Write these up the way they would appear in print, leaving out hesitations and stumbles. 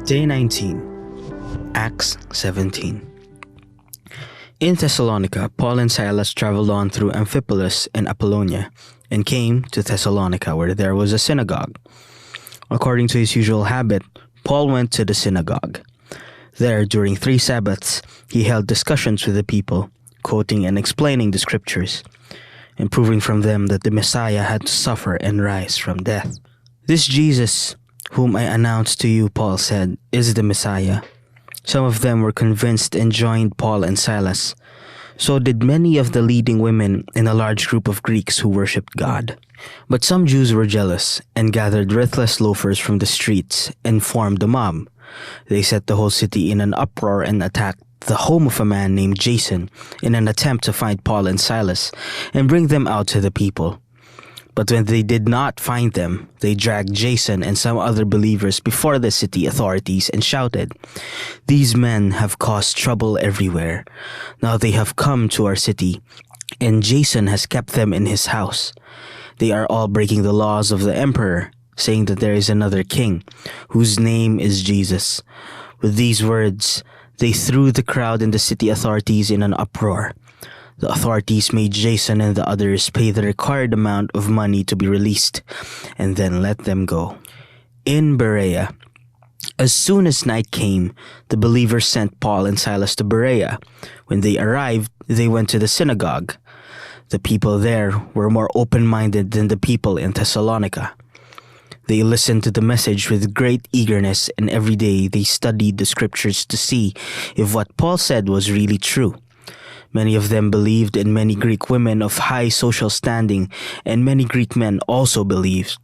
Day 19, Acts 17. In Thessalonica, Paul and Silas traveled on through Amphipolis and Apollonia, and came to Thessalonica, where there was a synagogue. According to his usual habit, Paul went to the synagogue. There, during 3 Sabbaths, he held discussions with the people, quoting and explaining the scriptures, and proving from them that the Messiah had to suffer and rise from death. "This Jesus, whom I announced to you," Paul said, "is the Messiah." Some of them were convinced and joined Paul and Silas. So did many of the leading women and a large group of Greeks who worshipped God. But some Jews were jealous and gathered ruthless loafers from the streets and formed a mob. They set the whole city in an uproar and attacked the home of a man named Jason in an attempt to find Paul and Silas and bring them out to the people. But when they did not find them, they dragged Jason and some other believers before the city authorities and shouted, "These men have caused trouble everywhere. Now they have come to our city, and Jason has kept them in his house. They are all breaking the laws of the emperor, saying that there is another king, whose name is Jesus." With these words, they threw the crowd and the city authorities in an uproar. The authorities made Jason and the others pay the required amount of money to be released, and then let them go. In Berea, as soon as night came, the believers sent Paul and Silas to Berea. When they arrived, they went to the synagogue. The people there were more open-minded than the people in Thessalonica. They listened to the message with great eagerness, and every day they studied the scriptures to see if what Paul said was really true. Many of them believed, and many Greek women of high social standing and many Greek men also believed.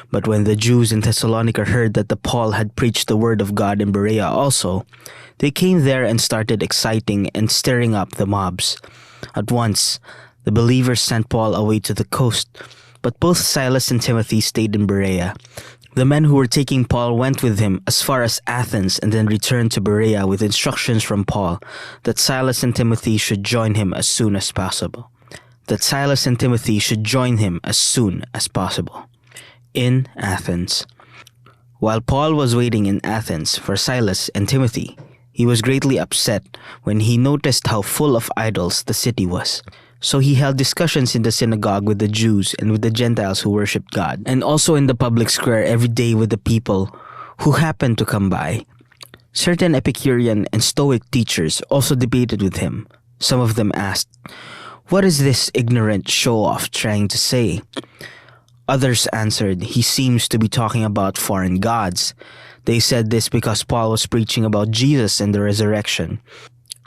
But when the Jews in Thessalonica heard that Paul had preached the word of God in Berea also, they came there and started exciting and stirring up the mobs. At once, the believers sent Paul away to the coast, but both Silas and Timothy stayed in Berea. The men who were taking Paul went with him as far as Athens and then returned to Berea with instructions from Paul that Silas and Timothy should join him as soon as possible. In Athens. While Paul was waiting in Athens for Silas and Timothy, he was greatly upset when he noticed how full of idols the city was. So he held discussions in the synagogue with the Jews and with the Gentiles who worshipped God, and also in the public square every day with the people who happened to come by. Certain Epicurean and Stoic teachers also debated with him. Some of them asked, "What is this ignorant show-off trying to say?" Others answered, "He seems to be talking about foreign gods." They said this because Paul was preaching about Jesus and the resurrection.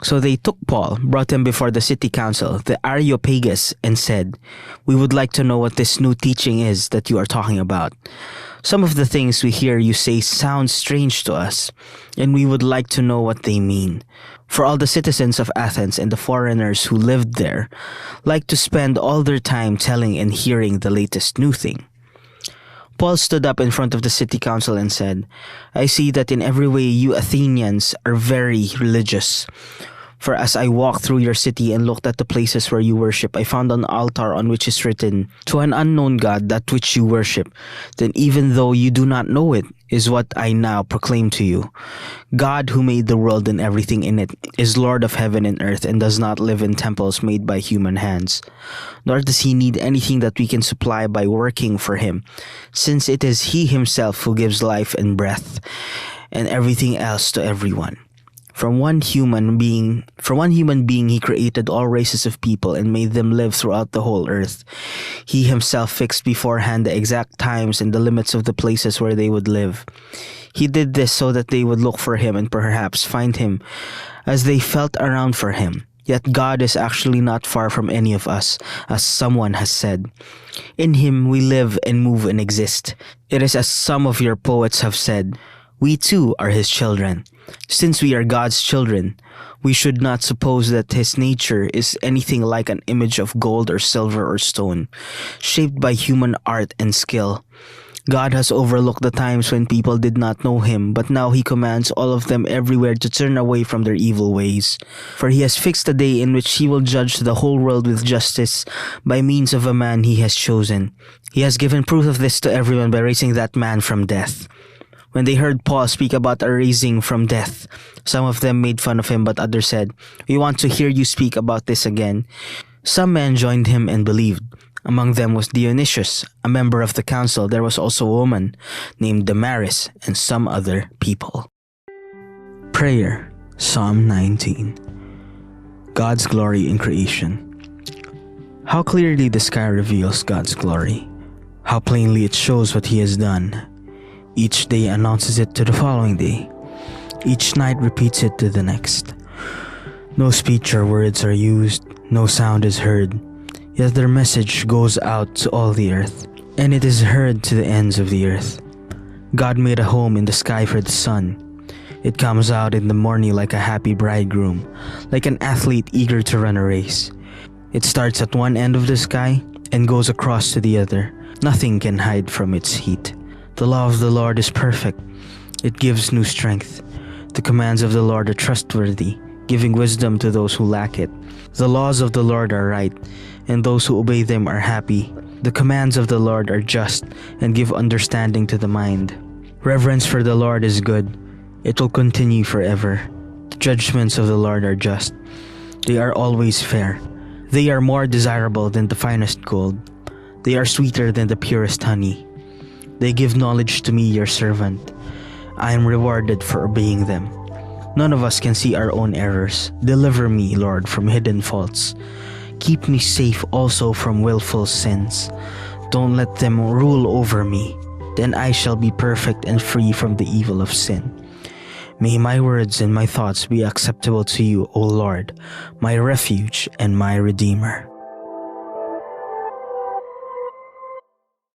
So they took Paul, brought him before the city council, the Areopagus, and said, "We would like to know what this new teaching is that you are talking about. Some of the things we hear you say sound strange to us, and we would like to know what they mean. For all the citizens of Athens and the foreigners who lived there like to spend all their time telling and hearing the latest new thing." Paul stood up in front of the city council and said, "I see that in every way you Athenians are very religious. For as I walked through your city and looked at the places where you worship, I found an altar on which is written, 'To an unknown God, that which you worship.' Then even though you do not know it, is what I now proclaim to you. God, who made the world and everything in it, is Lord of heaven and earth and does not live in temples made by human hands. Nor does he need anything that we can supply by working for him, since it is he himself who gives life and breath and everything else to everyone. From one human being he created all races of people and made them live throughout the whole earth. He himself fixed beforehand the exact times and the limits of the places where they would live. He did this so that they would look for him and perhaps find him as they felt around for him. Yet God is actually not far from any of us, as someone has said. In him we live and move and exist. It is as some of your poets have said, we too are his children. Since we are God's children, we should not suppose that his nature is anything like an image of gold or silver or stone, shaped by human art and skill. God has overlooked the times when people did not know him, but now he commands all of them everywhere to turn away from their evil ways. For he has fixed a day in which he will judge the whole world with justice by means of a man he has chosen. He has given proof of this to everyone by raising that man from death. When they heard Paul speak about a raising from death, some of them made fun of him, but others said, "We want to hear you speak about this again." Some men joined him and believed. Among them was Dionysius, a member of the council. There was also a woman named Damaris and some other people. Prayer, Psalm 19. God's glory in creation. How clearly the sky reveals God's glory. How plainly it shows what He has done. Each day announces it to the following day. Each night repeats it to the next. No speech or words are used, no sound is heard, yet their message goes out to all the earth, and it is heard to the ends of the earth. God made a home in the sky for the sun. It comes out in the morning like a happy bridegroom, like an athlete eager to run a race. It starts at one end of the sky and goes across to the other. Nothing can hide from its heat. The law of the Lord is perfect. It gives new strength. The commands of the Lord are trustworthy, giving wisdom to those who lack it. The laws of the Lord are right, and those who obey them are happy. The commands of the Lord are just and give understanding to the mind. Reverence for the Lord is good. It will continue forever. The judgments of the Lord are just. They are always fair. They are more desirable than the finest gold. They are sweeter than the purest honey. They give knowledge to me, your servant. I am rewarded for obeying them. None of us can see our own errors. Deliver me, Lord, from hidden faults. Keep me safe also from willful sins. Don't let them rule over me. Then I shall be perfect and free from the evil of sin. May my words and my thoughts be acceptable to you, O Lord, my refuge and my Redeemer.